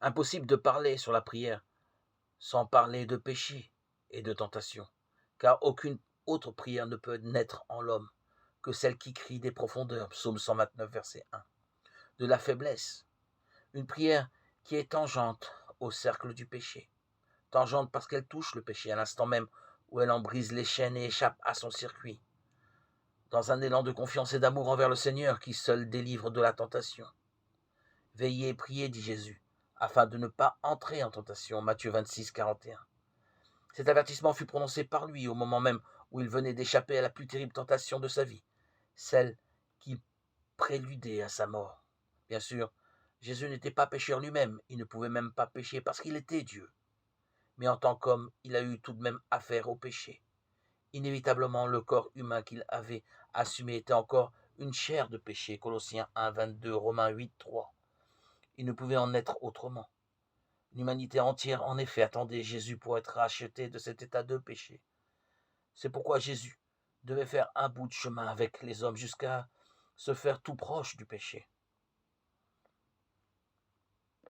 Impossible de parler sur la prière sans parler de péché et de tentation, car aucune autre prière ne peut naître en l'homme que celle qui crie des profondeurs, psaume 129, verset 1, de la faiblesse, une prière qui est tangente au cercle du péché, tangente parce qu'elle touche le péché à l'instant même où elle en brise les chaînes et échappe à son circuit, dans un élan de confiance et d'amour envers le Seigneur qui seul délivre de la tentation. Veillez et priez, dit Jésus, afin de ne pas entrer en tentation, Matthieu 26, 41. Cet avertissement fut prononcé par lui au moment même où il venait d'échapper à la plus terrible tentation de sa vie, celle qui préludait à sa mort. Bien sûr, Jésus n'était pas pécheur lui-même, il ne pouvait même pas pécher parce qu'il était Dieu. Mais en tant qu'homme, il a eu tout de même affaire au péché. Inévitablement, le corps humain qu'il avait assumé était encore une chair de péché, Colossiens 1, 22, Romains 8, 3. Il ne pouvait en être autrement. L'humanité entière, en effet, attendait Jésus pour être rachetée de cet état de péché. C'est pourquoi Jésus devait faire un bout de chemin avec les hommes jusqu'à se faire tout proche du péché.